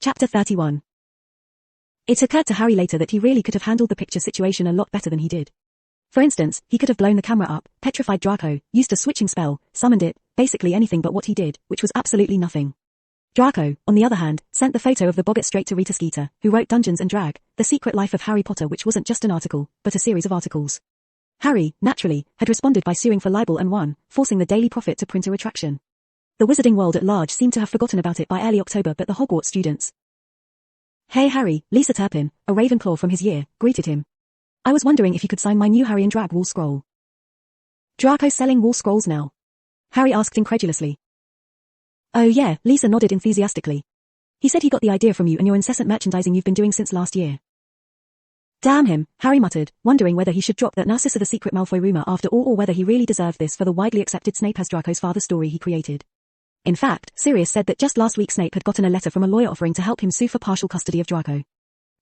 Chapter 31. It occurred to Harry later that he really could have handled the picture situation a lot better than he did. For instance, he could have blown the camera up, petrified Draco, used a switching spell, summoned it, basically anything but what he did, which was absolutely nothing. Draco, on the other hand, sent the photo of the bobbit straight to Rita Skeeter, who wrote Dungeons & Drag, The Secret Life of Harry Potter, which wasn't just an article, but a series of articles. Harry, naturally, had responded by suing for libel and won, forcing the Daily Prophet to print a retraction. The wizarding world at large seemed to have forgotten about it by early October, but the Hogwarts students. "Hey Harry," Lisa Turpin, a Ravenclaw from his year, greeted him. "I was wondering if you could sign my new Harry and Drag wall scroll." "Draco selling wall scrolls now?" Harry asked incredulously. "Oh yeah," Lisa nodded enthusiastically. "He said he got the idea from you and your incessant merchandising you've been doing since last year." "Damn him," Harry muttered, wondering whether he should drop that Narcissa the Secret Malfoy rumor after all or whether he really deserved this for the widely accepted Snape as Draco's father story he created. In fact, Sirius said that just last week Snape had gotten a letter from a lawyer offering to help him sue for partial custody of Draco.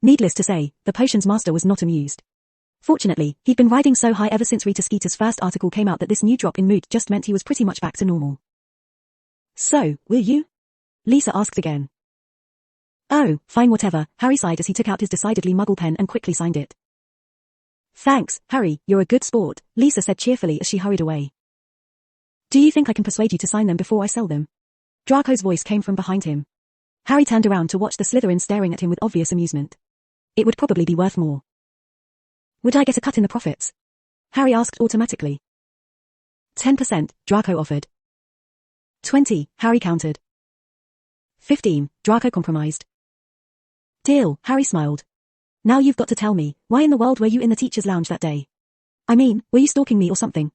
Needless to say, the potion's master was not amused. Fortunately, he'd been riding so high ever since Rita Skeeter's first article came out that this new drop in mood just meant he was pretty much back to normal. "So, will you?" Lisa asked again. "Oh, fine whatever," Harry sighed as he took out his decidedly muggle pen and quickly signed it. "Thanks, Harry, you're a good sport," Lisa said cheerfully as she hurried away. "Do you think I can persuade you to sign them before I sell them?" Draco's voice came from behind him. Harry turned around to watch the Slytherin staring at him with obvious amusement. "It would probably be worth more." "Would I get a cut in the profits?" Harry asked automatically. 10%, Draco offered. 20, Harry countered. 15, Draco compromised. "Deal," Harry smiled. "Now you've got to tell me, why in the world were you in the teacher's lounge that day? I mean, were you stalking me or something?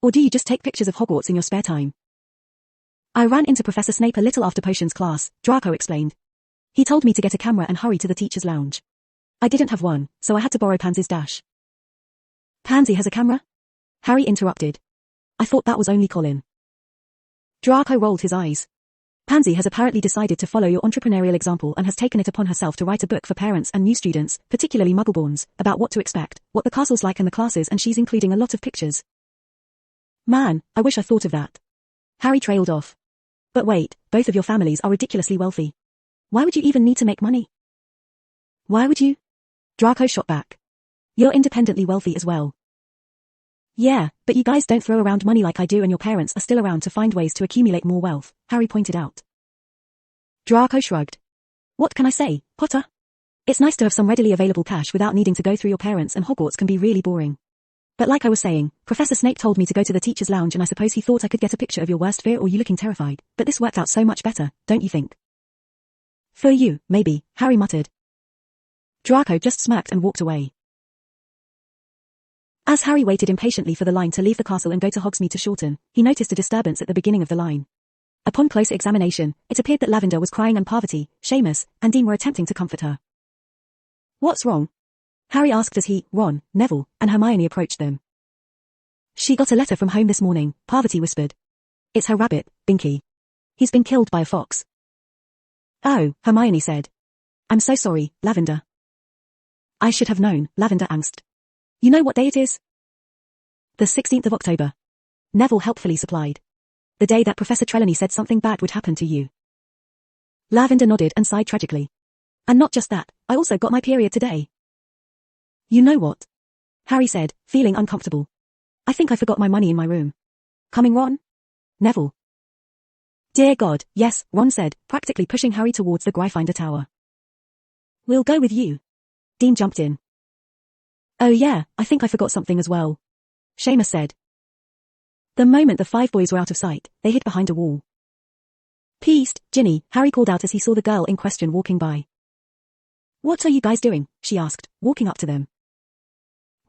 Or do you just take pictures of Hogwarts in your spare time?" "I ran into Professor Snape a little after potions class," Draco explained. "He told me to get a camera and hurry to the teacher's lounge. I didn't have one, so I had to borrow Pansy's dash." "Pansy has a camera?" Harry interrupted. "I thought that was only Colin." Draco rolled his eyes. "Pansy has apparently decided to follow your entrepreneurial example and has taken it upon herself to write a book for parents and new students, particularly Muggleborns, about what to expect, what the castle's like and the classes, and she's including a lot of pictures." "Man, I wish I thought of that." Harry trailed off. "But wait, both of your families are ridiculously wealthy. Why would you even need to make money?" "Why would you?" Draco shot back. "You're independently wealthy as well." "Yeah, but you guys don't throw around money like I do and your parents are still around to find ways to accumulate more wealth," Harry pointed out. Draco shrugged. "What can I say, Potter? It's nice to have some readily available cash without needing to go through your parents, and Hogwarts can be really boring. But like I was saying, Professor Snape told me to go to the teacher's lounge and I suppose he thought I could get a picture of your worst fear or you looking terrified, but this worked out so much better, don't you think?" "For you, maybe," Harry muttered. Draco just smirked and walked away. As Harry waited impatiently for the line to leave the castle and go to Hogsmeade to shorten, he noticed a disturbance at the beginning of the line. Upon close examination, it appeared that Lavender was crying and Parvati, Seamus, and Dean were attempting to comfort her. "What's wrong?" Harry asked as he, Ron, Neville, and Hermione approached them. "She got a letter from home this morning," Parvati whispered. "It's her rabbit, Binky. He's been killed by a fox." "Oh," Hermione said. "I'm so sorry, Lavender." "I should have known," Lavender angst. "You know what day it is?" "The 16th of October. Neville helpfully supplied. "The day that Professor Trelawney said something bad would happen to you." Lavender nodded and sighed tragically. "And not just that, I also got my period today." "You know what?" Harry said, feeling uncomfortable. "I think I forgot my money in my room. Coming, Ron?" "Neville." "Dear God, yes," Ron said, practically pushing Harry towards the Gryffindor Tower. "We'll go with you." Dean jumped in. "Oh yeah, I think I forgot something as well," Seamus said. The moment the five boys were out of sight, they hid behind a wall. "Peast, Ginny," Harry called out as he saw the girl in question walking by. "What are you guys doing?" she asked, walking up to them.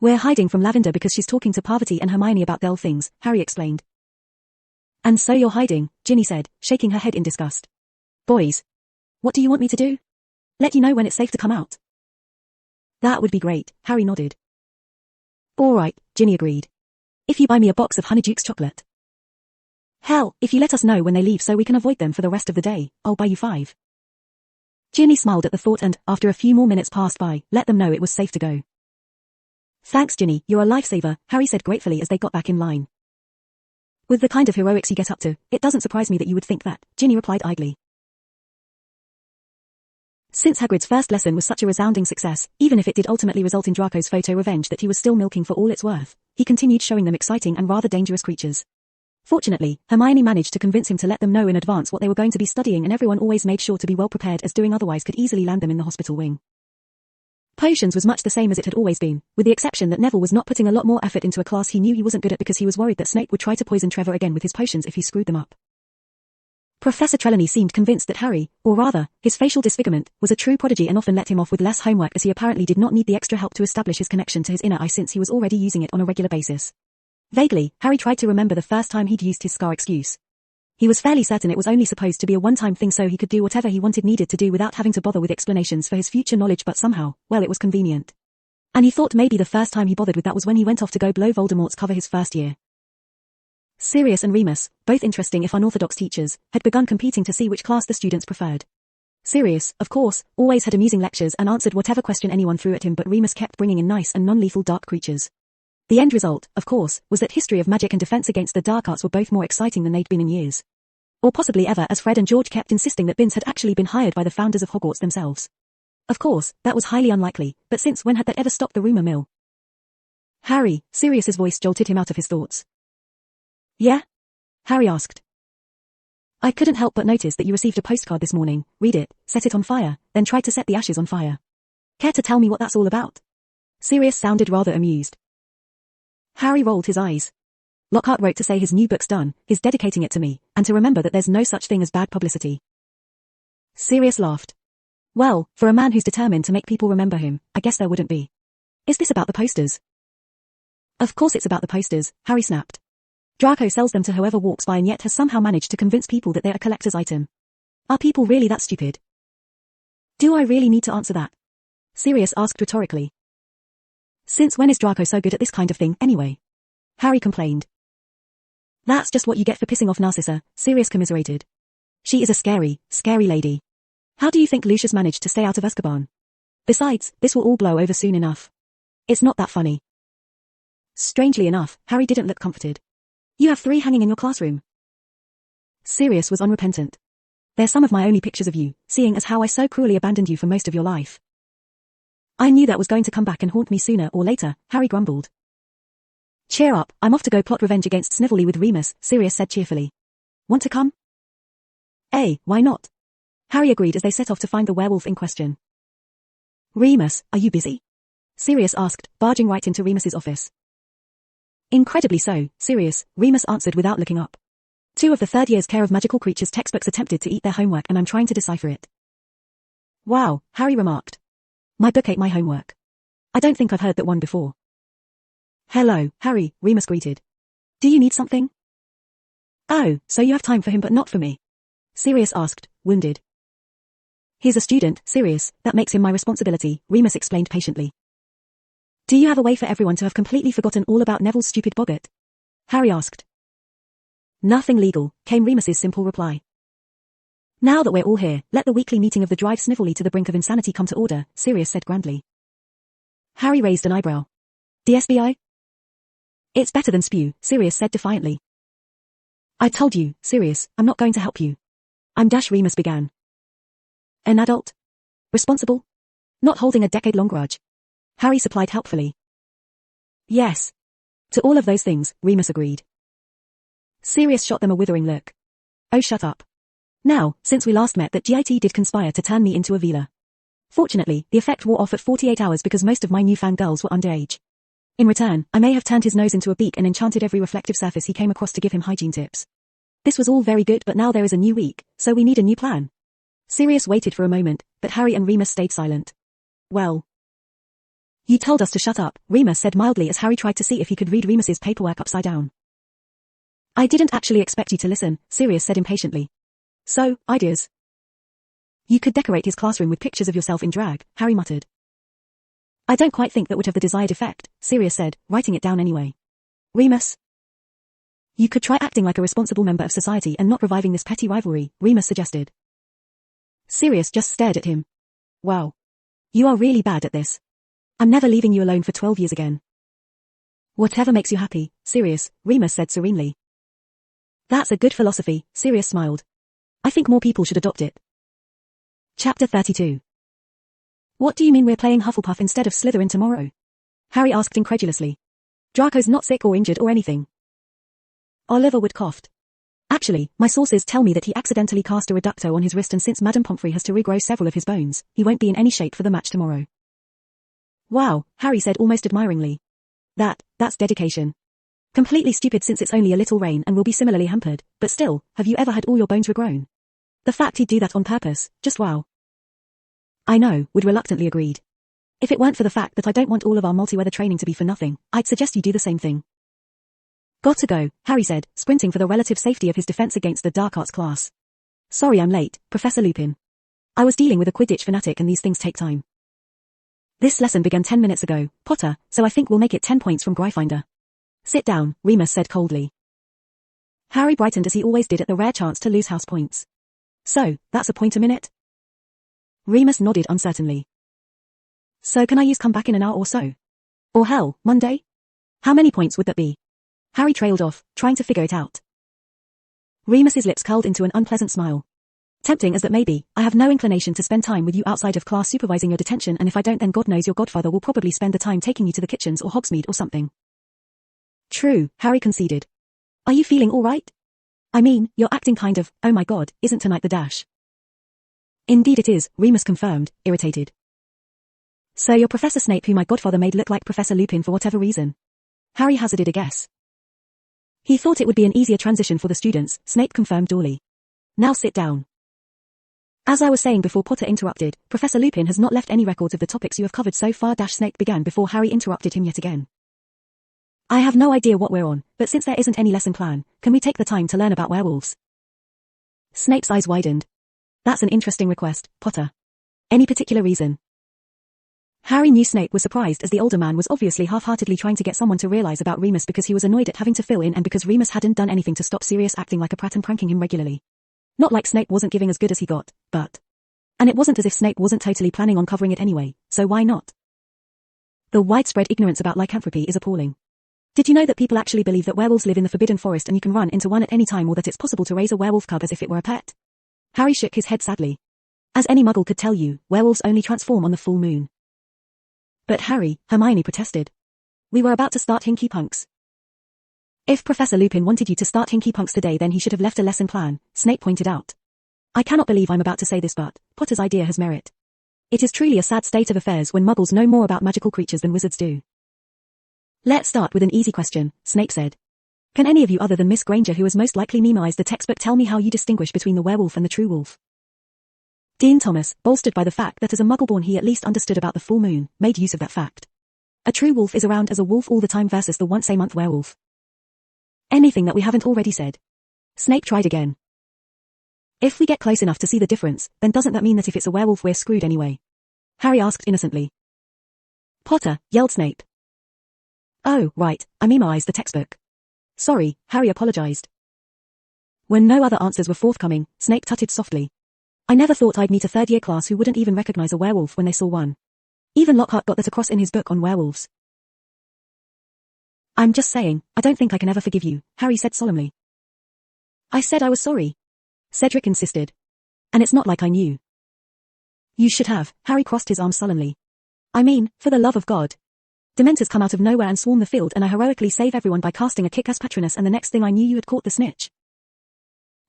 "We're hiding from Lavender because she's talking to Parvati and Hermione about girl things," Harry explained. "And so you're hiding," Ginny said, shaking her head in disgust. "Boys. What do you want me to do? Let you know when it's safe to come out?" "That would be great," Harry nodded. "All right," Ginny agreed. "If you buy me a box of Honeydukes chocolate." "Hell, if you let us know when they leave so we can avoid them for the rest of the day, I'll buy you 5. Ginny smiled at the thought and, after a few more minutes passed by, let them know it was safe to go. "Thanks, Ginny, you're a lifesaver," Harry said gratefully as they got back in line. "With the kind of heroics you get up to, it doesn't surprise me that you would think that," Ginny replied idly. Since Hagrid's first lesson was such a resounding success, even if it did ultimately result in Draco's photo revenge that he was still milking for all it's worth, he continued showing them exciting and rather dangerous creatures. Fortunately, Hermione managed to convince him to let them know in advance what they were going to be studying, and everyone always made sure to be well prepared, as doing otherwise could easily land them in the hospital wing. Potions was much the same as it had always been, with the exception that Neville was not putting a lot more effort into a class he knew he wasn't good at because he was worried that Snape would try to poison Trevor again with his potions if he screwed them up. Professor Trelawney seemed convinced that Harry, or rather, his facial disfigurement, was a true prodigy and often let him off with less homework, as he apparently did not need the extra help to establish his connection to his inner eye since he was already using it on a regular basis. Vaguely, Harry tried to remember the first time he'd used his scar excuse. He was fairly certain it was only supposed to be a one-time thing so he could do whatever he needed to do without having to bother with explanations for his future knowledge, but somehow, well, it was convenient. And he thought maybe the first time he bothered with that was when he went off to go blow Voldemort's cover his first year. Sirius and Remus, both interesting if unorthodox teachers, had begun competing to see which class the students preferred. Sirius, of course, always had amusing lectures and answered whatever question anyone threw at him, but Remus kept bringing in nice and non-lethal dark creatures. The end result, of course, was that history of magic and defense against the dark arts were both more exciting than they'd been in years. Or possibly ever, as Fred and George kept insisting that Binns had actually been hired by the founders of Hogwarts themselves. Of course, that was highly unlikely, but since when had that ever stopped the rumor mill? Harry, Sirius's voice jolted him out of his thoughts. Yeah? Harry asked. I couldn't help but notice that you received a postcard this morning, read it, set it on fire, then tried to set the ashes on fire. Care to tell me what that's all about? Sirius sounded rather amused. Harry rolled his eyes. Lockhart wrote to say his new book's done, he's dedicating it to me, and to remember that there's no such thing as bad publicity. Sirius laughed. Well, for a man who's determined to make people remember him, I guess there wouldn't be. Is this about the posters? Of course it's about the posters, Harry snapped. Draco sells them to whoever walks by and yet has somehow managed to convince people that they're a collector's item. Are people really that stupid? Do I really need to answer that? Sirius asked rhetorically. Since when is Draco so good at this kind of thing, anyway? Harry complained. That's just what you get for pissing off Narcissa, Sirius commiserated. She is a scary, scary lady. How do you think Lucius managed to stay out of Azkaban? Besides, this will all blow over soon enough. It's not that funny. Strangely enough, Harry didn't look comforted. You have 3 hanging in your classroom. Sirius was unrepentant. They're some of my only pictures of you, seeing as how I so cruelly abandoned you for most of your life. I knew that was going to come back and haunt me sooner or later, Harry grumbled. Cheer up, I'm off to go plot revenge against Snively with Remus, Sirius said cheerfully. Want to come? Why not? Harry agreed as they set off to find the werewolf in question. Remus, are you busy? Sirius asked, barging right into Remus's office. Incredibly so, Sirius, Remus answered without looking up. 2 of the 3rd year's Care of Magical Creatures textbooks attempted to eat their homework and I'm trying to decipher it. Wow, Harry remarked. My book ate my homework. I don't think I've heard that one before. Hello, Harry, Remus greeted. Do you need something? Oh, so you have time for him but not for me? Sirius asked, wounded. He's a student, Sirius, that makes him my responsibility, Remus explained patiently. Do you have a way for everyone to have completely forgotten all about Neville's stupid boggart? Harry asked. Nothing legal, came Remus's simple reply. Now that we're all here, let the weekly meeting of the Drive Snively to the brink of insanity come to order, Sirius said grandly. Harry raised an eyebrow. DSBI? It's better than spew, Sirius said defiantly. I told you, Sirius, I'm not going to help you. I'm Remus began. An adult? Responsible? Not holding a decade-long grudge. Harry supplied helpfully. Yes. To all of those things, Remus agreed. Sirius shot them a withering look. Oh, shut up. Now, since we last met, that GIT did conspire to turn me into a Veela. Fortunately, the effect wore off at 48 hours because most of my newfound girls were underage. In return, I may have turned his nose into a beak and enchanted every reflective surface he came across to give him hygiene tips. This was all very good, but now there is a new week, so we need a new plan. Sirius waited for a moment, but Harry and Remus stayed silent. Well. You told us to shut up, Remus said mildly as Harry tried to see if he could read Remus's paperwork upside down. I didn't actually expect you to listen, Sirius said impatiently. So, ideas. You could decorate his classroom with pictures of yourself in drag, Harry muttered. I don't quite think that would have the desired effect, Sirius said, writing it down anyway. Remus? You could try acting like a responsible member of society and not reviving this petty rivalry, Remus suggested. Sirius just stared at him. Wow. You are really bad at this. I'm never leaving you alone for 12 years again. Whatever makes you happy, Sirius, Remus said serenely. That's a good philosophy, Sirius smiled. I think more people should adopt it. Chapter 32. What do you mean we're playing Hufflepuff instead of Slytherin tomorrow? Harry asked incredulously. Draco's not sick or injured or anything. Oliver Wood coughed. Actually, my sources tell me that he accidentally cast a reducto on his wrist, and since Madame Pomfrey has to regrow several of his bones, he won't be in any shape for the match tomorrow. Wow, Harry said almost admiringly. That's dedication. Completely stupid since it's only a little rain and will be similarly hampered, but still, have you ever had all your bones regrown? The fact he'd do that on purpose, just wow. I know, Wood reluctantly agreed. If it weren't for the fact that I don't want all of our multi-weather training to be for nothing, I'd suggest you do the same thing. Got to go, Harry said, sprinting for the relative safety of his defense against the dark arts class. Sorry I'm late, Professor Lupin. I was dealing with a Quidditch fanatic and these things take time. This lesson began 10 minutes ago, Potter, so I think we'll make it 10 points from Gryffindor. Sit down, Remus said coldly. Harry brightened as he always did at the rare chance to lose house points. So, that's a point a minute? Remus nodded uncertainly. So can I use come back in an hour or so? Or hell, Monday? How many points would that be? Harry trailed off, trying to figure it out. Remus's lips curled into an unpleasant smile. Tempting as that may be, I have no inclination to spend time with you outside of class supervising your detention, and if I don't then God knows your godfather will probably spend the time taking you to the kitchens or Hogsmeade or something. True, Harry conceded. Are you feeling all right? I mean, you're acting kind of, oh my god, isn't tonight the dash? Indeed it is, Remus confirmed, irritated. So you're Professor Snape who my godfather made look like Professor Lupin for whatever reason? Harry hazarded a guess. He thought it would be an easier transition for the students, Snape confirmed dully. Now sit down. As I was saying before Potter interrupted, Professor Lupin has not left any records of the topics you have covered so far. Snape began before Harry interrupted him yet again. I have no idea what we're on, but since there isn't any lesson plan, can we take the time to learn about werewolves? Snape's eyes widened. That's an interesting request, Potter. Any particular reason? Harry knew Snape was surprised as the older man was obviously half-heartedly trying to get someone to realize about Remus because he was annoyed at having to fill in and because Remus hadn't done anything to stop Sirius acting like a prat and pranking him regularly. Not like Snape wasn't giving as good as he got, but... And it wasn't as if Snape wasn't totally planning on covering it anyway, so why not? The widespread ignorance about lycanthropy is appalling. Did you know that people actually believe that werewolves live in the Forbidden Forest and you can run into one at any time, or that it's possible to raise a werewolf cub as if it were a pet? Harry shook his head sadly. As any muggle could tell you, werewolves only transform on the full moon. But Harry, Hermione protested. We were about to start Hinky Punks. If Professor Lupin wanted you to start Hinky Punks today, then he should have left a lesson plan, Snape pointed out. I cannot believe I'm about to say this, but Potter's idea has merit. It is truly a sad state of affairs when muggles know more about magical creatures than wizards do. Let's start with an easy question, Snape said. Can any of you other than Miss Granger, who has most likely memorized the textbook, tell me how you distinguish between the werewolf and the true wolf? Dean Thomas, bolstered by the fact that as a muggle-born he at least understood about the full moon, made use of that fact. A true wolf is around as a wolf all the time versus the once-a-month werewolf. Anything that we haven't already said? Snape tried again. If we get close enough to see the difference, then doesn't that mean that if it's a werewolf we're screwed anyway? Harry asked innocently. Potter, yelled Snape. Oh, right, I memorized the textbook. Sorry, Harry apologized. When no other answers were forthcoming, Snape tutted softly. I never thought I'd meet a third-year class who wouldn't even recognize a werewolf when they saw one. Even Lockhart got that across in his book on werewolves. I'm just saying, I don't think I can ever forgive you, Harry said solemnly. I said I was sorry. Cedric insisted. And it's not like I knew. You should have, Harry crossed his arms sullenly. I mean, for the love of God. Dementors come out of nowhere and swarm the field, and I heroically save everyone by casting a kick-ass Patronus, and the next thing I knew you had caught the snitch.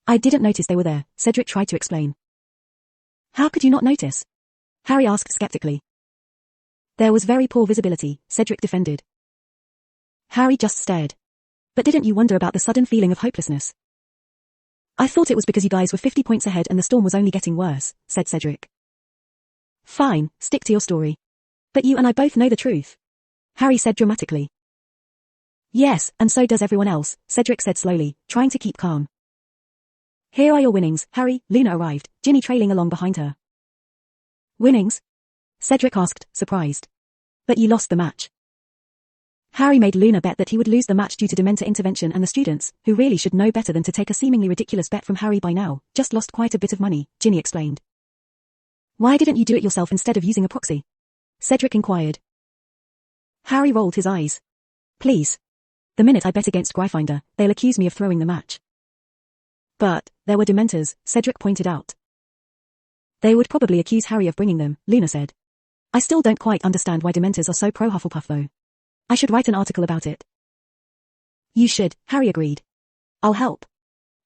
I didn't notice they were there, Cedric tried to explain. How could you not notice? Harry asked skeptically. There was very poor visibility, Cedric defended. Harry just stared. But didn't you wonder about the sudden feeling of hopelessness? I thought it was because you guys were 50 points ahead and the storm was only getting worse, said Cedric. Fine, stick to your story. But you and I both know the truth. Harry said dramatically. Yes, and so does everyone else, Cedric said slowly, trying to keep calm. Here are your winnings, Harry. Luna arrived, Ginny trailing along behind her. Winnings? Cedric asked, surprised. But you lost the match. Harry made Luna bet that he would lose the match due to Dementor intervention, and the students, who really should know better than to take a seemingly ridiculous bet from Harry by now, just lost quite a bit of money, Ginny explained. Why didn't you do it yourself instead of using a proxy? Cedric inquired. Harry rolled his eyes. Please. The minute I bet against Gryffindor, they'll accuse me of throwing the match. But, there were Dementors, Cedric pointed out. They would probably accuse Harry of bringing them, Luna said. I still don't quite understand why Dementors are so pro-Hufflepuff though. I should write an article about it. You should, Harry agreed. I'll help.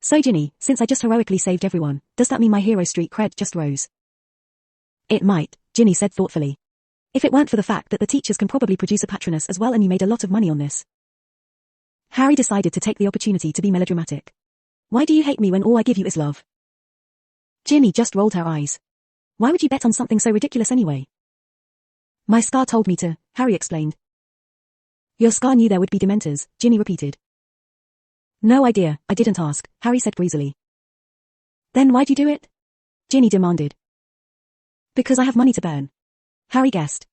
So Ginny, since I just heroically saved everyone, does that mean my hero streak cred just rose? It might, Ginny said thoughtfully. If it weren't for the fact that the teachers can probably produce a Patronus as well and you made a lot of money on this. Harry decided to take the opportunity to be melodramatic. Why do you hate me when all I give you is love? Ginny just rolled her eyes. Why would you bet on something so ridiculous anyway? My scar told me to, Harry explained. Your scar knew there would be Dementors, Ginny repeated. No idea, I didn't ask, Harry said breezily. Then why'd you do it? Ginny demanded. Because I have money to burn. Harry guessed.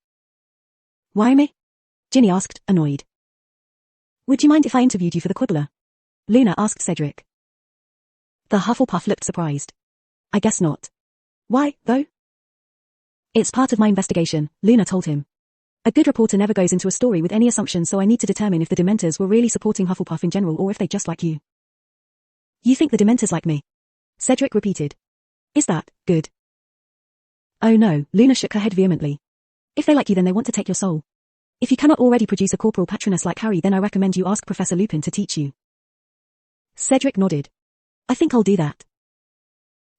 Why me? Ginny asked, annoyed. Would you mind if I interviewed you for the Quibbler? Luna asked Cedric. The Hufflepuff looked surprised. I guess not. Why, though? It's part of my investigation, Luna told him. A good reporter never goes into a story with any assumptions, so I need to determine if the Dementors were really supporting Hufflepuff in general or if they just like you. You think the Dementors like me? Cedric repeated. Is that good? Oh no, Luna shook her head vehemently. If they like you then they want to take your soul. If you cannot already produce a corporal Patronus like Harry then I recommend you ask Professor Lupin to teach you. Cedric nodded. I think I'll do that.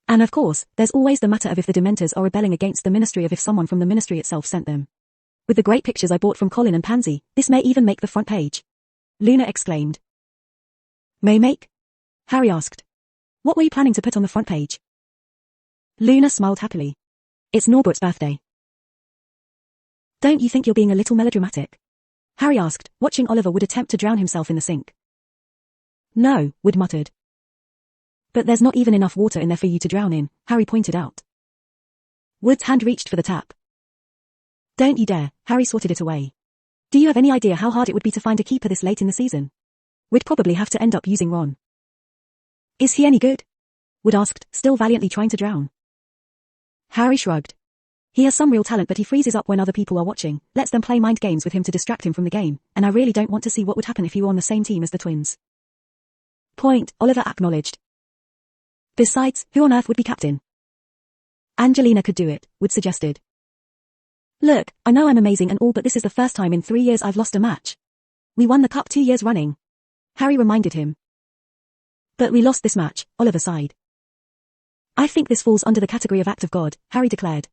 And of course, there's always the matter of if the Dementors are rebelling against the Ministry of if someone from the Ministry itself sent them. With the great pictures I bought from Colin and Pansy, this may even make the front page. Luna exclaimed. May make? Harry asked. What were you planning to put on the front page? Luna smiled happily. It's Norbert's birthday. Don't you think you're being a little melodramatic? Harry asked, watching Oliver Wood attempt to drown himself in the sink. No, Wood muttered. But there's not even enough water in there for you to drown in, Harry pointed out. Wood's hand reached for the tap. Don't you dare, Harry swatted it away. Do you have any idea how hard it would be to find a keeper this late in the season? We'd probably have to end up using Ron. Is he any good? Wood asked, still valiantly trying to drown. Harry shrugged. He has some real talent but he freezes up when other people are watching, lets them play mind games with him to distract him from the game, and I really don't want to see what would happen if he were on the same team as the twins. Point, Oliver acknowledged. Besides, who on earth would be captain? Angelina could do it, Wood suggested. Look, I know I'm amazing and all but this is the first time in 3 years I've lost a match. We won the cup 2 years running. Harry reminded him. But we lost this match, Oliver sighed. I think this falls under the category of act of God, Harry declared.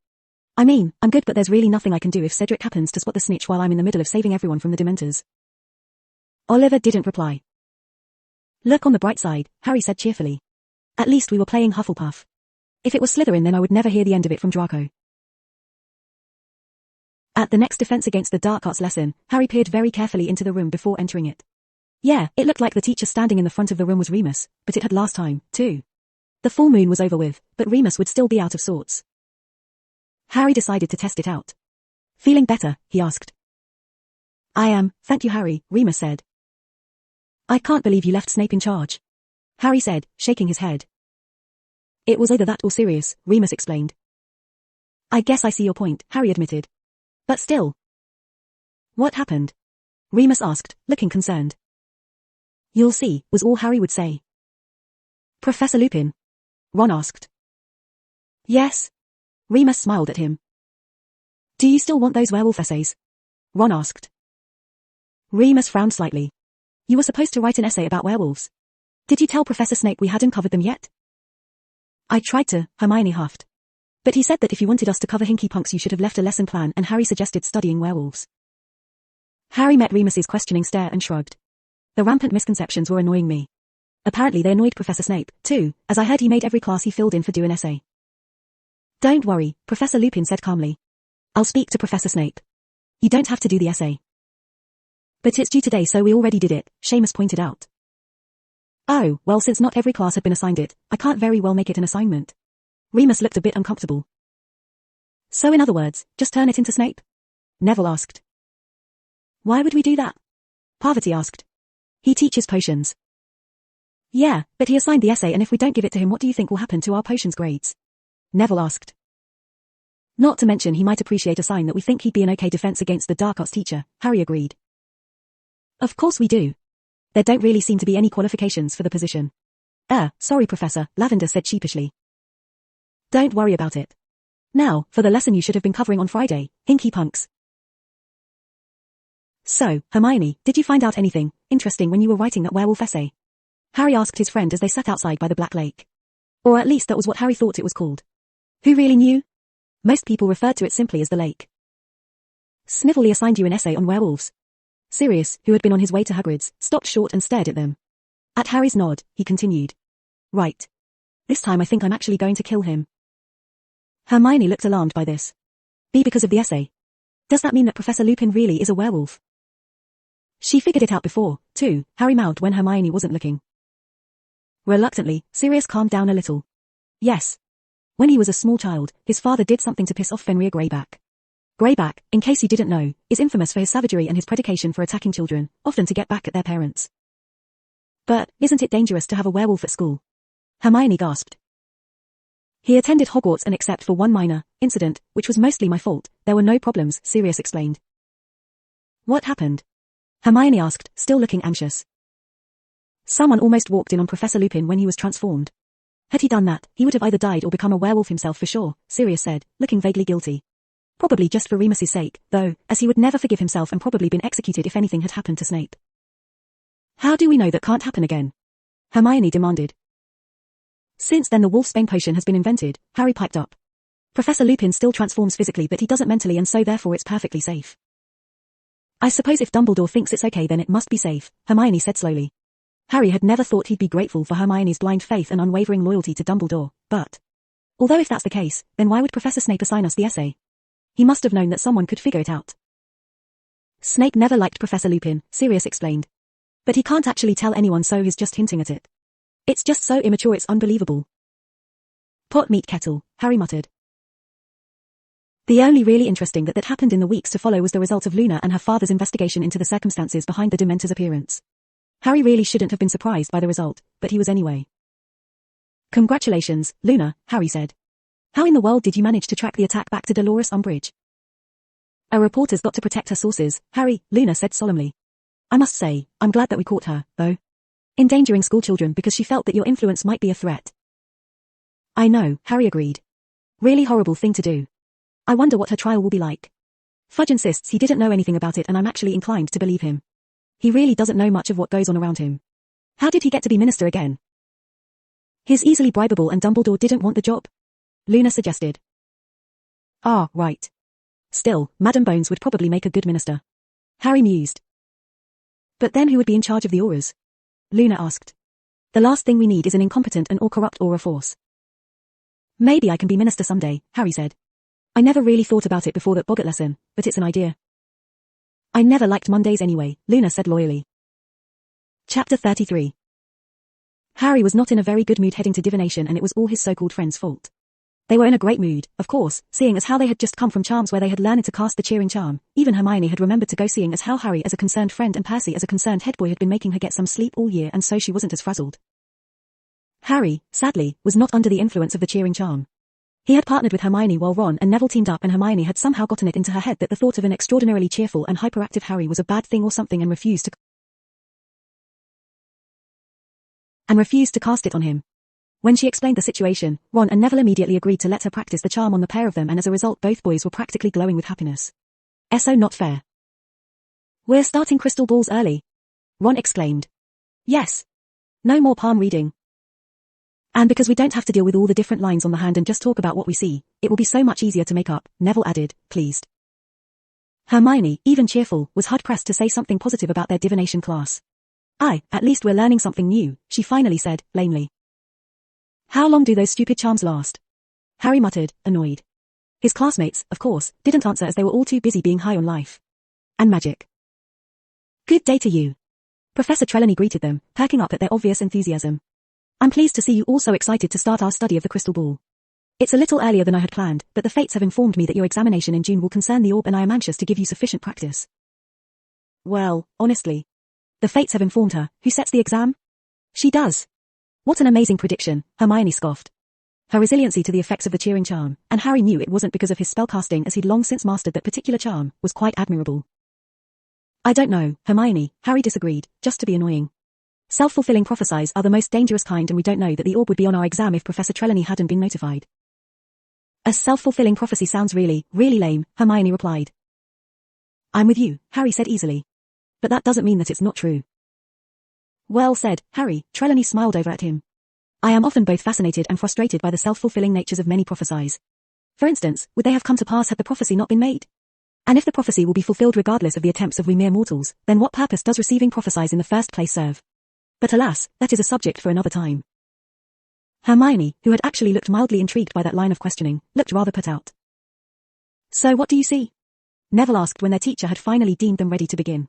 I mean, I'm good but there's really nothing I can do if Cedric happens to spot the snitch while I'm in the middle of saving everyone from the Dementors. Oliver didn't reply. Look on the bright side, Harry said cheerfully. At least we were playing Hufflepuff. If it was Slytherin then I would never hear the end of it from Draco. At the next Defense Against the Dark Arts lesson, Harry peered very carefully into the room before entering it. Yeah, it looked like the teacher standing in the front of the room was Remus, but it had last time, too. The full moon was over with, but Remus would still be out of sorts. Harry decided to test it out. Feeling better, he asked. I am, thank you Harry, Remus said. I can't believe you left Snape in charge. Harry said, shaking his head. It was either that or Sirius, Remus explained. I guess I see your point, Harry admitted. But still. What happened? Remus asked, looking concerned. You'll see, was all Harry would say. Professor Lupin? Ron asked. Yes. Remus smiled at him. Do you still want those werewolf essays? Ron asked. Remus frowned slightly. You were supposed to write an essay about werewolves. Did you tell Professor Snape we hadn't covered them yet? I tried to, Hermione huffed. But he said that if you wanted us to cover Hinky Punks you should have left a lesson plan and Harry suggested studying werewolves. Harry met Remus's questioning stare and shrugged. The rampant misconceptions were annoying me. Apparently they annoyed Professor Snape, too, as I heard he made every class he filled in for do an essay. Don't worry, Professor Lupin said calmly. I'll speak to Professor Snape. You don't have to do the essay. But it's due today so we already did it, Seamus pointed out. Oh, well since not every class had been assigned it, I can't very well make it an assignment. Remus looked a bit uncomfortable. So in other words, just turn it into Snape? Neville asked. Why would we do that? Parvati asked. He teaches potions. Yeah, but he assigned the essay and if we don't give it to him what do you think will happen to our potions grades? Neville asked. Not to mention he might appreciate a sign that we think he'd be an okay Defense Against the Dark Arts teacher, Harry agreed. Of course we do. There don't really seem to be any qualifications for the position. Sorry Professor, Lavender said sheepishly. Don't worry about it. Now, for the lesson you should have been covering on Friday, hinky punks. So, Hermione, did you find out anything interesting when you were writing that werewolf essay? Harry asked his friend as they sat outside by the Black Lake. Or at least that was what Harry thought it was called. Who really knew? Most people referred to it simply as the lake. Snively assigned you an essay on werewolves. Sirius, who had been on his way to Hagrid's, stopped short and stared at them. At Harry's nod, he continued. Right. This time I think I'm actually going to kill him. Hermione looked alarmed by this. Be because of the essay. Does that mean that Professor Lupin really is a werewolf? She figured it out before, too, Harry mouthed when Hermione wasn't looking. Reluctantly, Sirius calmed down a little. Yes. When he was a small child, his father did something to piss off Fenrir Greyback. Greyback, in case you didn't know, is infamous for his savagery and his predication for attacking children, often to get back at their parents. But, isn't it dangerous to have a werewolf at school? Hermione gasped. He attended Hogwarts and except for one minor incident, which was mostly my fault, there were no problems, Sirius explained. What happened? Hermione asked, still looking anxious. Someone almost walked in on Professor Lupin when he was transformed. Had he done that, he would have either died or become a werewolf himself for sure, Sirius said, looking vaguely guilty. Probably just for Remus's sake, though, as he would never forgive himself and probably been executed if anything had happened to Snape. How do we know that can't happen again? Hermione demanded. Since then the Wolfsbane potion has been invented, Harry piped up. Professor Lupin still transforms physically but he doesn't mentally and so therefore it's perfectly safe. I suppose if Dumbledore thinks it's okay then it must be safe, Hermione said slowly. Harry had never thought he'd be grateful for Hermione's blind faith and unwavering loyalty to Dumbledore, but... although if that's the case, then why would Professor Snape assign us the essay? He must have known that someone could figure it out. Snape never liked Professor Lupin, Sirius explained. But he can't actually tell anyone so he's just hinting at it. It's just so immature it's unbelievable. Pot meat kettle, Harry muttered. The only really interesting that happened in the weeks to follow was the result of Luna and her father's investigation into the circumstances behind the Dementor's appearance. Harry really shouldn't have been surprised by the result, but he was anyway. Congratulations, Luna, Harry said. How in the world did you manage to track the attack back to Dolores Umbridge? A reporter's got to protect her sources, Harry, Luna said solemnly. I must say, I'm glad that we caught her, though. Endangering schoolchildren because she felt that your influence might be a threat. I know, Harry agreed. Really horrible thing to do. I wonder what her trial will be like. Fudge insists he didn't know anything about it and I'm actually inclined to believe him. He really doesn't know much of what goes on around him. How did he get to be minister again? He's easily bribable and Dumbledore didn't want the job. Luna suggested. Ah, right. Still, Madam Bones would probably make a good minister. Harry mused. But then who would be in charge of the auras? Luna asked. The last thing we need is an incompetent and or corrupt aura force. Maybe I can be minister someday, Harry said. I never really thought about it before that boggart lesson, but it's an idea. I never liked Mondays anyway, Luna said loyally. Chapter 33. Harry was not in a very good mood heading to divination and it was all his so-called friends' fault. They were in a great mood, of course, seeing as how they had just come from charms where they had learned to cast the cheering charm. Even Hermione had remembered to go seeing as how Harry as a concerned friend and Percy as a concerned head boy had been making her get some sleep all year and so she wasn't as frazzled. Harry, sadly, was not under the influence of the cheering charm. He had partnered with Hermione while Ron and Neville teamed up and Hermione had somehow gotten it into her head that the thought of an extraordinarily cheerful and hyperactive Harry was a bad thing or something and refused to cast it on him. When she explained the situation, Ron and Neville immediately agreed to let her practice the charm on the pair of them and as a result both boys were practically glowing with happiness. So not fair. We're starting crystal balls early. Ron exclaimed. Yes. No more palm reading. And because we don't have to deal with all the different lines on the hand and just talk about what we see, it will be so much easier to make up, Neville added, pleased. Hermione, even cheerful, was hard-pressed to say something positive about their divination class. At least we're learning something new, she finally said, lamely. How long do those stupid charms last? Harry muttered, annoyed. His classmates, of course, didn't answer as they were all too busy being high on life. And magic. Good day to you. Professor Trelawney greeted them, perking up at their obvious enthusiasm. I'm pleased to see you all so excited to start our study of the crystal ball. It's a little earlier than I had planned, but the fates have informed me that your examination in June will concern the orb and I am anxious to give you sufficient practice. Well, honestly. The fates have informed her, who sets the exam? She does. What an amazing prediction, Hermione scoffed. Her resiliency to the effects of the cheering charm, and Harry knew it wasn't because of his spellcasting as he'd long since mastered that particular charm, was quite admirable. I don't know, Hermione, Harry disagreed, just to be annoying. Self-fulfilling prophecies are the most dangerous kind and we don't know that the orb would be on our exam if Professor Trelawney hadn't been notified. A self-fulfilling prophecy sounds really, really lame, Hermione replied. I'm with you, Harry said easily. But that doesn't mean that it's not true. Well said, Harry, Trelawney smiled over at him. I am often both fascinated and frustrated by the self-fulfilling natures of many prophecies. For instance, would they have come to pass had the prophecy not been made? And if the prophecy will be fulfilled regardless of the attempts of we mere mortals, then what purpose does receiving prophecies in the first place serve? But alas, that is a subject for another time. Hermione, who had actually looked mildly intrigued by that line of questioning, looked rather put out. So what do you see? Neville asked when their teacher had finally deemed them ready to begin.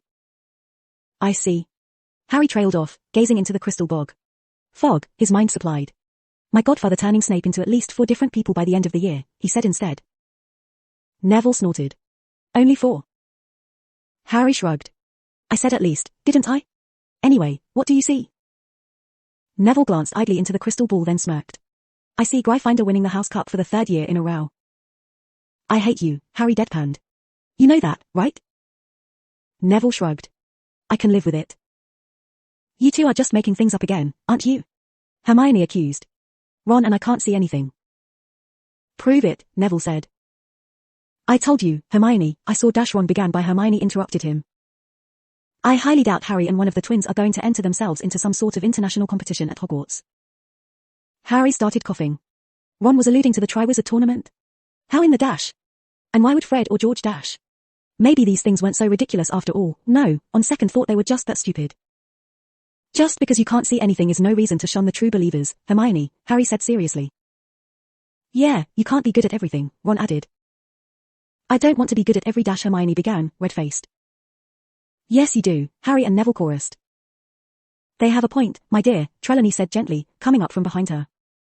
I see. Harry trailed off, gazing into the crystal bog. Fog, his mind supplied. My godfather turning Snape into at least 4 different people by the end of the year, he said instead. Neville snorted. Only 4. Harry shrugged. I said at least, didn't I? Anyway, what do you see? Neville glanced idly into the crystal ball then smirked. I see Gryffindor winning the House Cup for the 3rd year in a row. I hate you, Harry deadpanned. You know that, right? Neville shrugged. I can live with it. You two are just making things up again, aren't you? Hermione accused. Ron and I can't see anything. Prove it, Neville said. I told you, Hermione, I saw Ron began by Hermione interrupted him. I highly doubt Harry and one of the twins are going to enter themselves into some sort of international competition at Hogwarts. Harry started coughing. Ron was alluding to the Triwizard Tournament? How in the dash? And why would Fred or George dash? Maybe these things weren't so ridiculous after all. No, on second thought they were just that stupid. Just because you can't see anything is no reason to shun the true believers, Hermione, Harry said seriously. Yeah, you can't be good at everything, Ron added. I don't want to be good at every dash, Hermione began, red-faced. Yes you do, Harry and Neville chorused. They have a point, my dear, Trelawney said gently, coming up from behind her.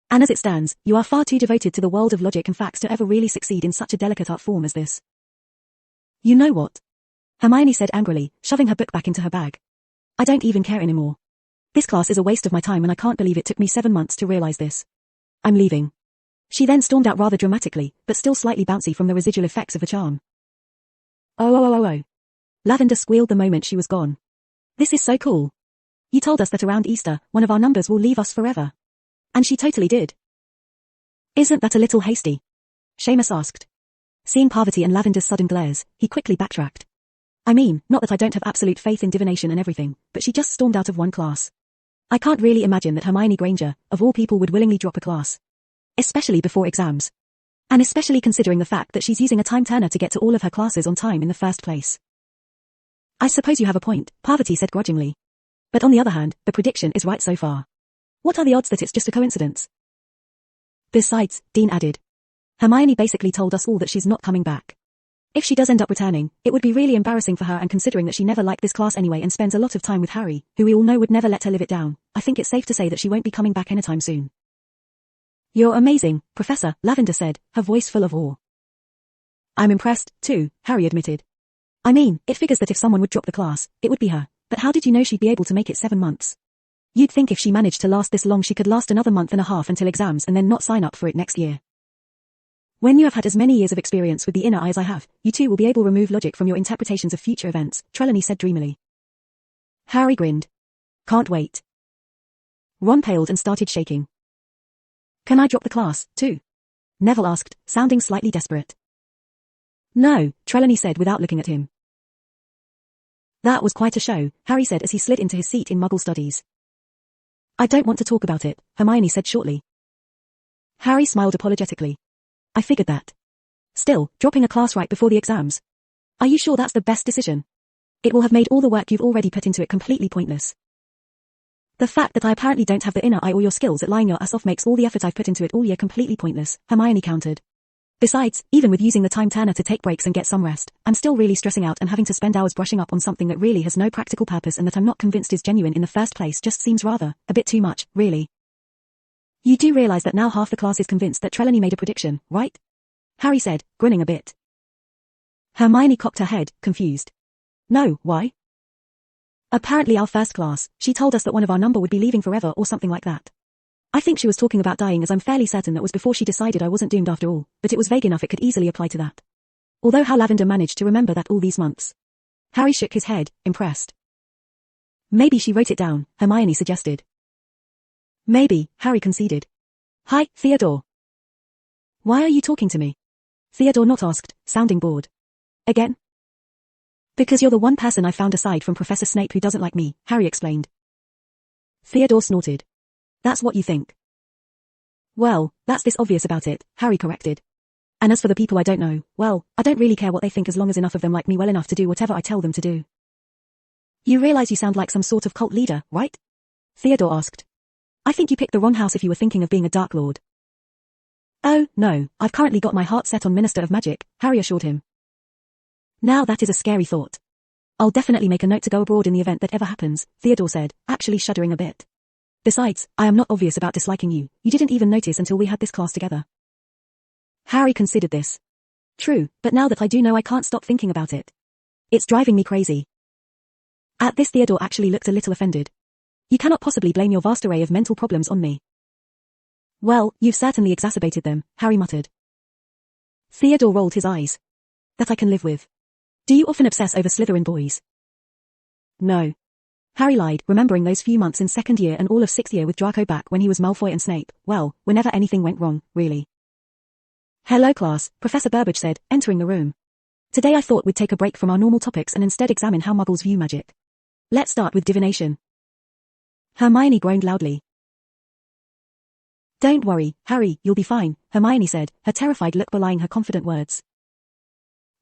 And as it stands, you are far too devoted to the world of logic and facts to ever really succeed in such a delicate art form as this. You know what? Hermione said angrily, shoving her book back into her bag. I don't even care anymore. This class is a waste of my time and I can't believe it took me 7 months to realize this. I'm leaving. She then stormed out rather dramatically, but still slightly bouncy from the residual effects of the charm. Oh. Lavender squealed the moment she was gone. This is so cool. You told us that around Easter, one of our numbers will leave us forever. And she totally did. Isn't that a little hasty? Seamus asked. Seeing Parvati and Lavender's sudden glares, he quickly backtracked. I mean, not that I don't have absolute faith in divination and everything, but she just stormed out of one class. I can't really imagine that Hermione Granger, of all people, would willingly drop a class. Especially before exams. And especially considering the fact that she's using a time turner to get to all of her classes on time in the first place. I suppose you have a point, Parvati said grudgingly. But on the other hand, the prediction is right so far. What are the odds that it's just a coincidence? Besides, Dean added. Hermione basically told us all that she's not coming back. If she does end up returning, it would be really embarrassing for her, and considering that she never liked this class anyway and spends a lot of time with Harry, who we all know would never let her live it down, I think it's safe to say that she won't be coming back anytime soon. You're amazing, Professor, Lavender said, her voice full of awe. I'm impressed, too, Harry admitted. I mean, it figures that if someone would drop the class, it would be her, but how did you know she'd be able to make it 7 months? You'd think if she managed to last this long she could last another month and a half until exams and then not sign up for it next year. When you have had as many years of experience with the inner eye as I have, you too will be able to remove logic from your interpretations of future events, Trelawney said dreamily. Harry grinned. Can't wait. Ron paled and started shaking. Can I drop the class, too? Neville asked, sounding slightly desperate. No, Trelawney said without looking at him. That was quite a show, Harry said as he slid into his seat in Muggle Studies. I don't want to talk about it, Hermione said shortly. Harry smiled apologetically. I figured that. Still, dropping a class right before the exams. Are you sure that's the best decision? It will have made all the work you've already put into it completely pointless. The fact that I apparently don't have the inner eye or your skills at lying your ass off makes all the effort I've put into it all year completely pointless, Hermione countered. Besides, even with using the time turner to take breaks and get some rest, I'm still really stressing out, and having to spend hours brushing up on something that really has no practical purpose and that I'm not convinced is genuine in the first place just seems rather, a bit too much, really. You do realize that now half the class is convinced that Trelawney made a prediction, right? Harry said, grinning a bit. Hermione cocked her head, confused. No, why? Apparently our first class, she told us that one of our number would be leaving forever or something like that. I think she was talking about dying, as I'm fairly certain that was before she decided I wasn't doomed after all, but it was vague enough it could easily apply to that. Although how Lavender managed to remember that all these months. Harry shook his head, impressed. Maybe she wrote it down, Hermione suggested. Maybe, Harry conceded. Hi, Theodore. Why are you talking to me? Theodore not asked, sounding bored. Again? Because you're the one person I found aside from Professor Snape who doesn't like me, Harry explained. Theodore snorted. That's what you think. Well, that's this obvious about it, Harry corrected. And as for the people I don't know, well, I don't really care what they think as long as enough of them like me well enough to do whatever I tell them to do. You realize you sound like some sort of cult leader, right? Theodore asked. I think you picked the wrong house if you were thinking of being a Dark Lord. Oh, no, I've currently got my heart set on Minister of Magic, Harry assured him. Now that is a scary thought. I'll definitely make a note to go abroad in the event that ever happens, Theodore said, actually shuddering a bit. Besides, I am not obvious about disliking you. You didn't even notice until we had this class together. Harry considered this. True, but now that I do know I can't stop thinking about it. It's driving me crazy. At this Theodore actually looked a little offended. You cannot possibly blame your vast array of mental problems on me. Well, you've certainly exacerbated them, Harry muttered. Theodore rolled his eyes. That I can live with. Do you often obsess over Slytherin boys? No. Harry lied, remembering those few months in second year and all of sixth year with Draco back when he was Malfoy and Snape, well, whenever anything went wrong, really. Hello class, Professor Burbage said, entering the room. Today I thought we'd take a break from our normal topics and instead examine how Muggles view magic. Let's start with divination. Hermione groaned loudly. Don't worry, Harry, you'll be fine, Hermione said, her terrified look belying her confident words.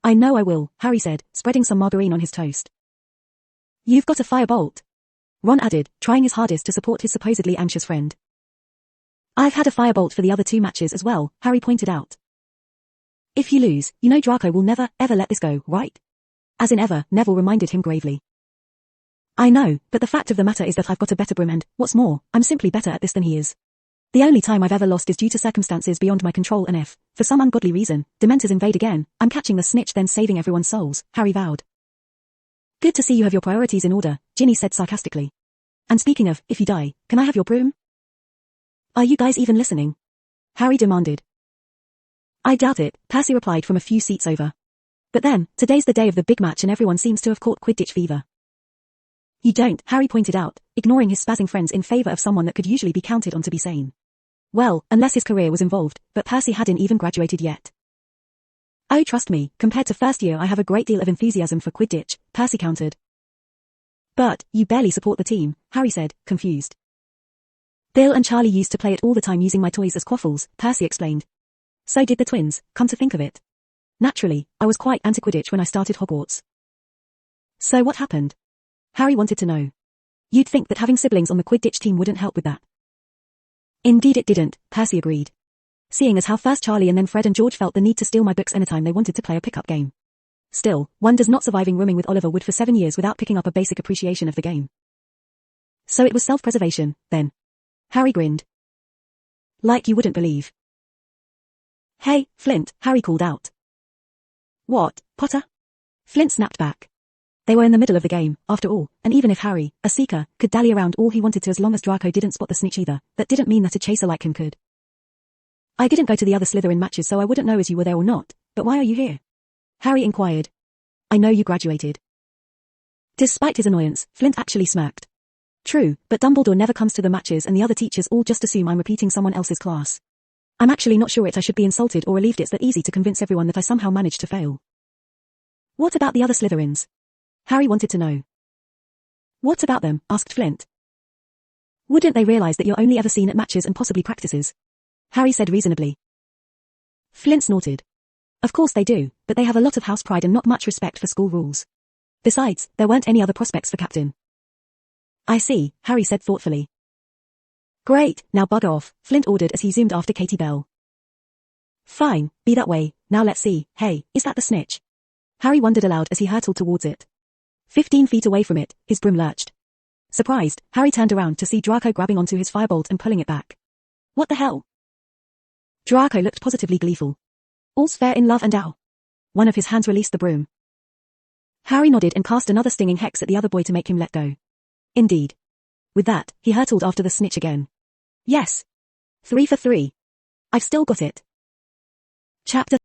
I know I will, Harry said, spreading some margarine on his toast. You've got a firebolt. Ron added, trying his hardest to support his supposedly anxious friend. I've had a firebolt for the other two matches as well, Harry pointed out. If you lose, you know Draco will never, ever let this go, right? As in ever, Neville reminded him gravely. I know, but the fact of the matter is that I've got a better broom and, what's more, I'm simply better at this than he is. The only time I've ever lost is due to circumstances beyond my control and if, for some ungodly reason, Dementors invade again, I'm catching the snitch then saving everyone's souls, Harry vowed. Good to see you have your priorities in order, Ginny said sarcastically. And speaking of, if you die, can I have your broom? Are you guys even listening? Harry demanded. I doubt it, Percy replied from a few seats over. But then, today's the day of the big match and everyone seems to have caught Quidditch fever. You don't, Harry pointed out, ignoring his spazzing friends in favor of someone that could usually be counted on to be sane. Well, unless his career was involved, but Percy hadn't even graduated yet. Oh trust me, compared to first year I have a great deal of enthusiasm for Quidditch, Percy countered. But, you barely support the team, Harry said, confused. Bill and Charlie used to play it all the time using my toys as quaffles, Percy explained. So did the twins, come to think of it. Naturally, I was quite anti-Quidditch when I started Hogwarts. So what happened? Harry wanted to know. You'd think that having siblings on the Quidditch team wouldn't help with that. Indeed it didn't, Percy agreed. Seeing as how first Charlie and then Fred and George felt the need to steal my books anytime they wanted to play a pickup game. Still, one does not surviving rooming with Oliver Wood for 7 years without picking up a basic appreciation of the game. So it was self-preservation, then. Harry grinned. Like you wouldn't believe. Hey, Flint, Harry called out. What, Potter? Flint snapped back. They were in the middle of the game, after all, and even if Harry, a seeker, could dally around all he wanted to as long as Draco didn't spot the snitch either, that didn't mean that a chaser like him could. I didn't go to the other Slytherin matches so I wouldn't know as you were there or not, but why are you here? Harry inquired. I know you graduated. Despite his annoyance, Flint actually smirked. True, but Dumbledore never comes to the matches and the other teachers all just assume I'm repeating someone else's class. I'm actually not sure I should be insulted or relieved it's that easy to convince everyone that I somehow managed to fail. What about the other Slytherins? Harry wanted to know. What about them? Asked Flint. Wouldn't they realize that you're only ever seen at matches and possibly practices? Harry said reasonably. Flint snorted. Of course they do, but they have a lot of house pride and not much respect for school rules. Besides, there weren't any other prospects for captain. I see, Harry said thoughtfully. Great, now bugger off, Flint ordered as he zoomed after Katie Bell. Fine, be that way, now let's see, hey, is that the snitch? Harry wondered aloud as he hurtled towards it. 15 feet away from it, his broom lurched. Surprised, Harry turned around to see Draco grabbing onto his firebolt and pulling it back. What the hell? Draco looked positively gleeful. All's fair in love and ow. One of his hands released the broom. Harry nodded and cast another stinging hex at the other boy to make him let go. Indeed. With that, he hurtled after the snitch again. Yes. 3 for 3. I've still got it. Chapter